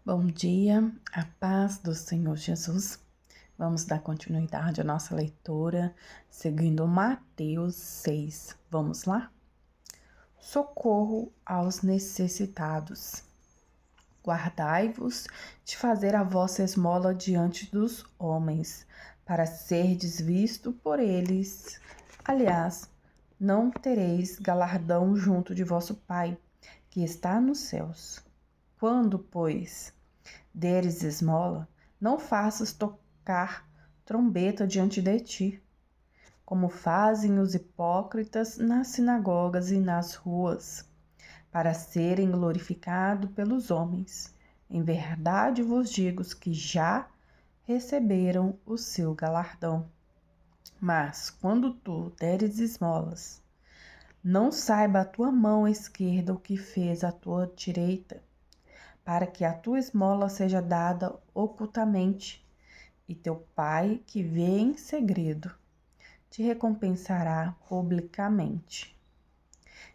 Bom dia, a paz do Senhor Jesus. Vamos dar continuidade à nossa leitura, seguindo Mateus 6. Vamos lá? Socorro aos necessitados. Guardai-vos de fazer a vossa esmola diante dos homens, para serdes visto por eles. Aliás, não tereis galardão junto de vosso Pai, que está nos céus. Quando, pois, deres esmola, não faças tocar trombeta diante de ti, como fazem os hipócritas nas sinagogas e nas ruas, para serem glorificados pelos homens. Em verdade vos digo que já receberam o seu galardão. Mas, quando tu deres esmolas, não saiba a tua mão esquerda o que fez a tua direita, para que a tua esmola seja dada ocultamente, e teu Pai, que vê em segredo, te recompensará publicamente.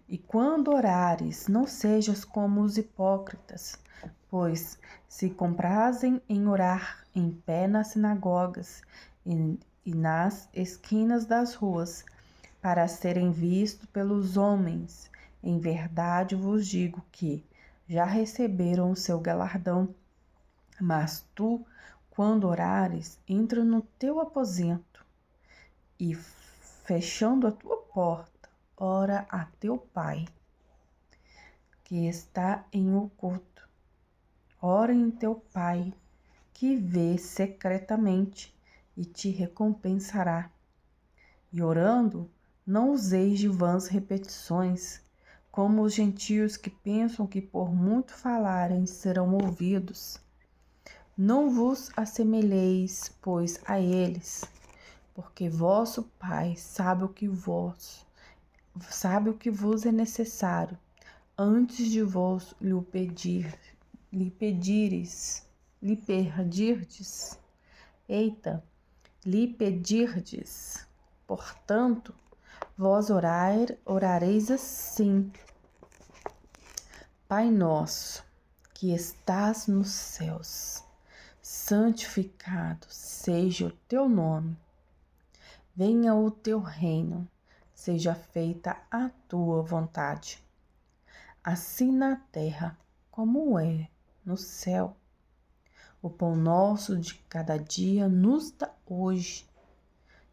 E quando orares, não sejas como os hipócritas, pois se comprazem em orar em pé nas sinagogas e nas esquinas das ruas, para serem vistos pelos homens. Em verdade vos digo que já receberam o seu galardão. Mas tu, quando orares, entra no teu aposento e, fechando a tua porta, ora a teu Pai, que está em oculto. Ora em teu Pai, que vê secretamente, e te recompensará. E orando, não useis de vãs repetições, como os gentios que pensam que por muito falarem serão ouvidos. Não vos assemelheis, pois, a eles, porque vosso Pai sabe o que vos é necessário, antes de vos lhe pedirdes. Portanto, vós orareis assim: Pai nosso, que estás nos céus, santificado seja o teu nome. Venha o teu reino, seja feita a tua vontade, assim na terra como é no céu. O pão nosso de cada dia nos dá hoje,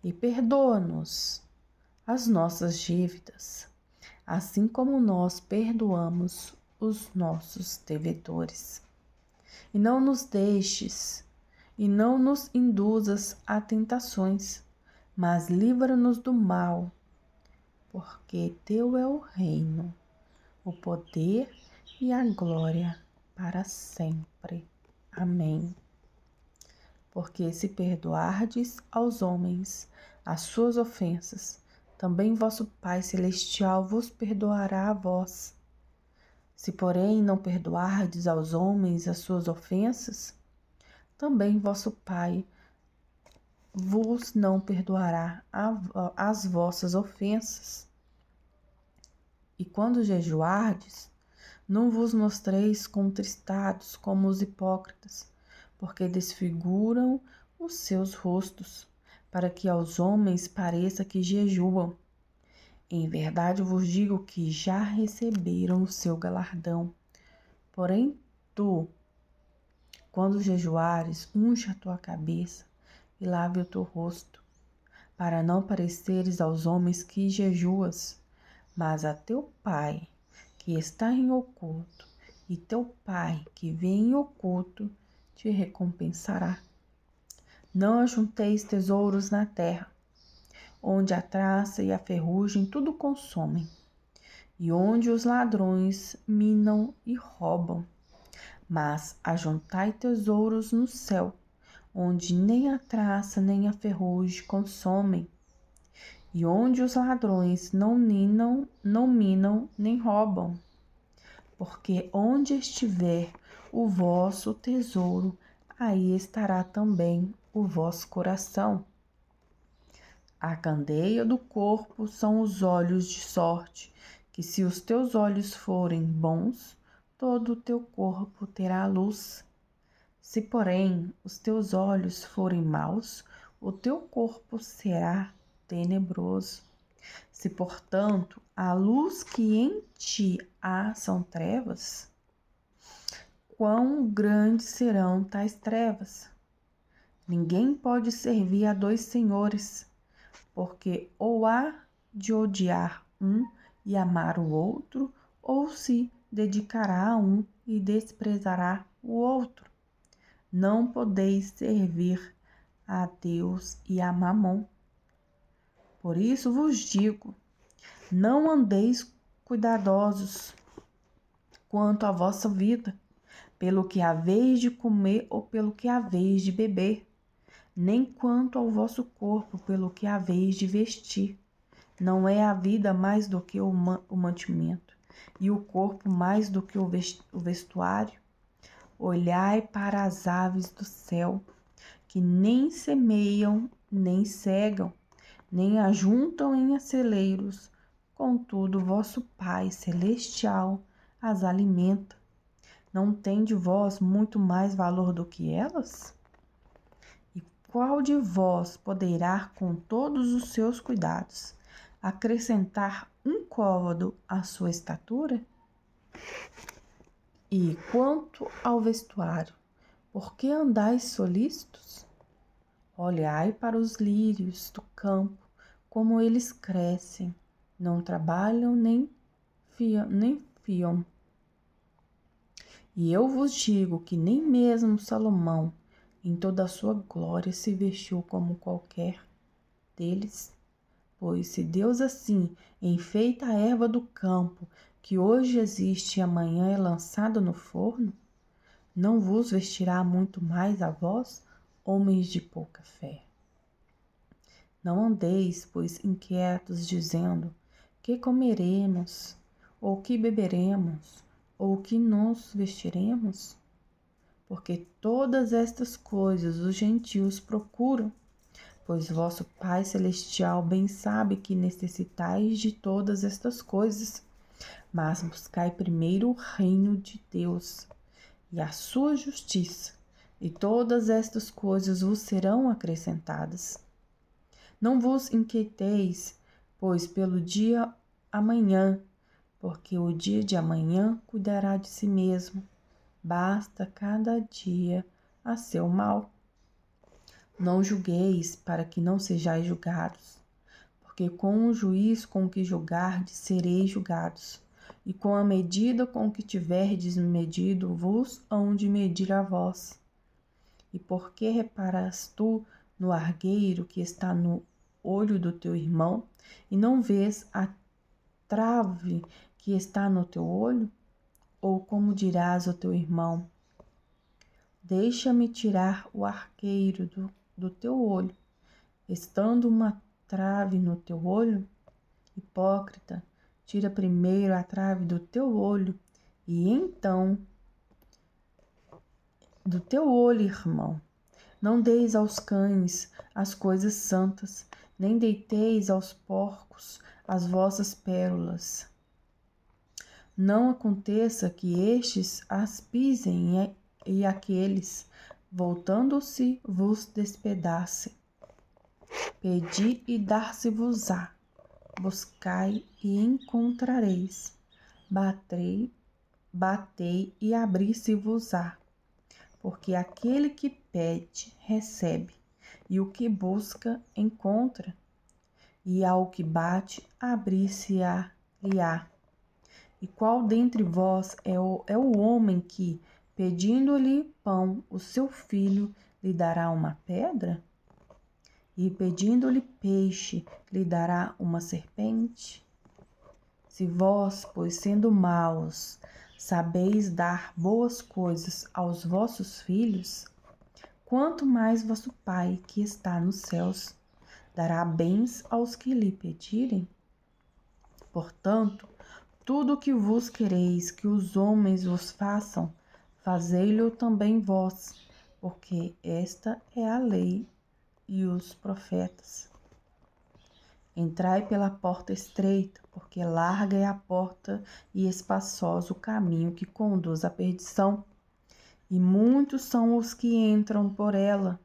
e perdoa-nos as nossas dívidas, assim como nós perdoamos os nossos devedores. E não nos deixes, e não nos induzas a tentações, mas livra-nos do mal, porque teu é o reino, o poder e a glória para sempre. Amém. Porque se perdoardes aos homens as suas ofensas, também vosso Pai Celestial vos perdoará a vós. Se, porém, não perdoardes aos homens as suas ofensas, também vosso Pai vos não perdoará as vossas ofensas. E quando jejuardes, não vos mostreis contristados como os hipócritas, porque desfiguram os seus rostos, para que aos homens pareça que jejuam. Em verdade vos digo que já receberam o seu galardão. Porém, tu, quando jejuares, unge a tua cabeça e lave o teu rosto, para não pareceres aos homens que jejuas, mas a teu Pai, que está em oculto, e teu Pai, que vê em oculto, te recompensará. Não ajunteis tesouros na terra, onde a traça e a ferrugem tudo consomem, e onde os ladrões minam e roubam. Mas ajuntai tesouros no céu, onde nem a traça nem a ferrugem consomem, e onde os ladrões não minam nem roubam. Porque onde estiver o vosso tesouro, aí estará também o vosso coração. A candeia do corpo são os olhos, de sorte que, se os teus olhos forem bons, todo o teu corpo terá luz. Se, porém, os teus olhos forem maus, o teu corpo será tenebroso. Se, portanto, a luz que em ti há são trevas, quão grandes serão tais trevas? Ninguém pode servir a dois senhores, porque ou há de odiar um e amar o outro, ou se dedicará a um e desprezará o outro. Não podeis servir a Deus e a Mamon. Por isso vos digo, não andeis cuidadosos quanto à vossa vida, pelo que haveis de comer ou pelo que haveis de beber, nem quanto ao vosso corpo, pelo que haveis de vestir. Não é a vida mais do que o mantimento, e o corpo mais do que o vestuário? Olhai para as aves do céu, que nem semeiam, nem cegam, nem ajuntam em celeiros, contudo vosso Pai Celestial as alimenta. Não tende vós muito mais valor do que elas? E qual de vós poderá, com todos os seus cuidados, acrescentar um côvado à sua estatura? E quanto ao vestuário, por que andais solícitos? Olhai para os lírios do campo, como eles crescem, não trabalham nem fiam. E eu vos digo que nem mesmo Salomão, em toda a sua glória, se vestiu como qualquer deles. Pois se Deus assim enfeita a erva do campo, que hoje existe e amanhã é lançada no forno, não vos vestirá muito mais a vós, homens de pouca fé? Não andeis, pois, inquietos, dizendo: que comeremos, ou que beberemos, ou que nos vestiremos? Porque todas estas coisas os gentios procuram, pois vosso Pai Celestial bem sabe que necessitais de todas estas coisas. Mas buscai primeiro o reino de Deus e a sua justiça, e todas estas coisas vos serão acrescentadas. Não vos inquieteis, pois, pelo dia amanhã, porque o dia de amanhã cuidará de si mesmo. Basta cada dia a seu mal. Não julgueis, para que não sejais julgados, porque com o juiz com que julgardes sereis julgados, e com a medida com que tiverdes medido vos hão de medir a vós. E por que reparas tu no argueiro que está no olho do teu irmão, e não vês a trave que está no teu olho? Ou como dirás ao teu irmão: deixa-me tirar o arqueiro do teu olho, estando uma trave no teu olho? Hipócrita, tira primeiro a trave do teu olho, e então do teu olho, irmão. Não deis aos cães as coisas santas, nem deiteis aos porcos as vossas pérolas. Não aconteça que estes as pisem e aqueles, voltando-se, vos despedacem. Pedi e dar-se-vos-á, buscai e encontrareis, batei e abri-se-vos-á. Porque aquele que pede, recebe, e o que busca, encontra, e ao que bate, abrir-se-lhe-á. E qual dentre vós é o homem que, pedindo-lhe pão, o seu filho lhe dará uma pedra? E pedindo-lhe peixe, lhe dará uma serpente? Se vós, pois sendo maus, sabeis dar boas coisas aos vossos filhos, quanto mais vosso Pai que está nos céus dará bens aos que lhe pedirem? Portanto, tudo o que vos quereis que os homens vos façam, fazei-lo também vós, porque esta é a lei e os profetas. Entrai pela porta estreita, porque larga é a porta e espaçoso o caminho que conduz à perdição, e muitos são os que entram por ela.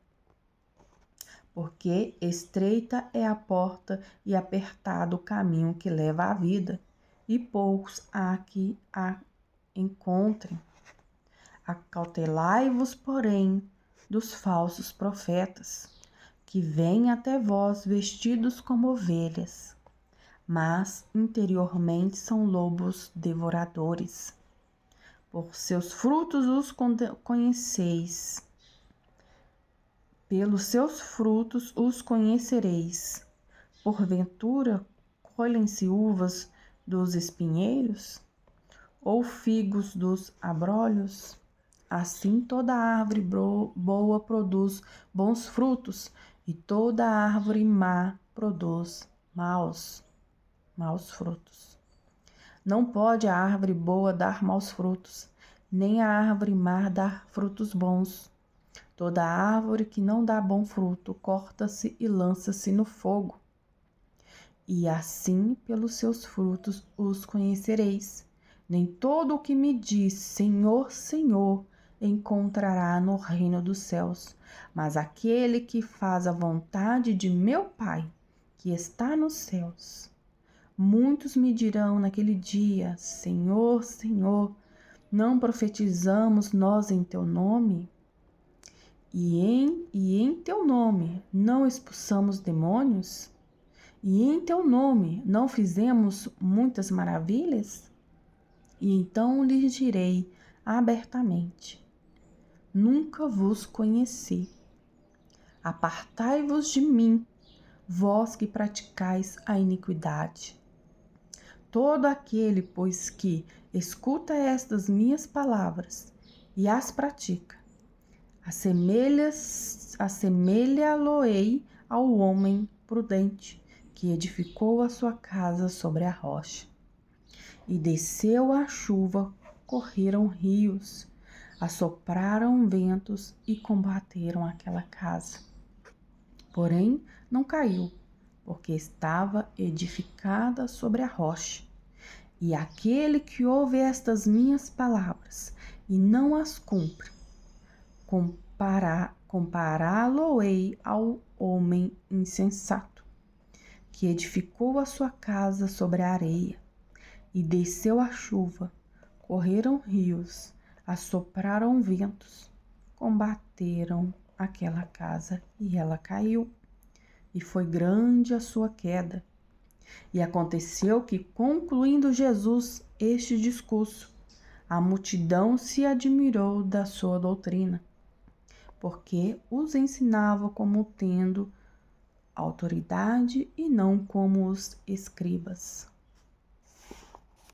Porque estreita é a porta e apertado o caminho que leva à vida, e poucos há que a encontrem. Acautelai-vos, porém, dos falsos profetas, que vêm até vós vestidos como ovelhas, mas interiormente são lobos devoradores. Por seus frutos os conheceis. Pelos seus frutos os conhecereis. Porventura, colhem-se uvas dos espinheiros? Ou figos dos abrolhos? Assim toda árvore boa produz bons frutos, e toda árvore má produz maus frutos. Não pode a árvore boa dar maus frutos, nem a árvore má dar frutos bons. Toda árvore que não dá bom fruto corta-se e lança-se no fogo. E assim pelos seus frutos os conhecereis. Nem todo o que me diz Senhor, Senhor encontrará no reino dos céus, mas aquele que faz a vontade de meu Pai, que está nos céus. Muitos me dirão naquele dia: Senhor, Senhor, não profetizamos nós em teu nome? E em teu nome não expulsamos demônios? E em teu nome não fizemos muitas maravilhas? E então lhes direi abertamente: nunca vos conheci. Apartai-vos de mim, vós que praticais a iniquidade. Todo aquele, pois, que escuta estas minhas palavras e as pratica, assemelha-lo-ei ao homem prudente que edificou a sua casa sobre a rocha. E desceu a chuva, correram rios, assopraram ventos e combateram aquela casa. Porém, não caiu, porque estava edificada sobre a rocha. E aquele que ouve estas minhas palavras e não as cumpre, compará-lo-ei ao homem insensato, que edificou a sua casa sobre a areia. E desceu a chuva, correram rios, assopraram ventos, combateram aquela casa e ela caiu. E foi grande a sua queda. E aconteceu que, concluindo Jesus este discurso, a multidão se admirou da sua doutrina, porque os ensinava como tendo autoridade e não como os escribas.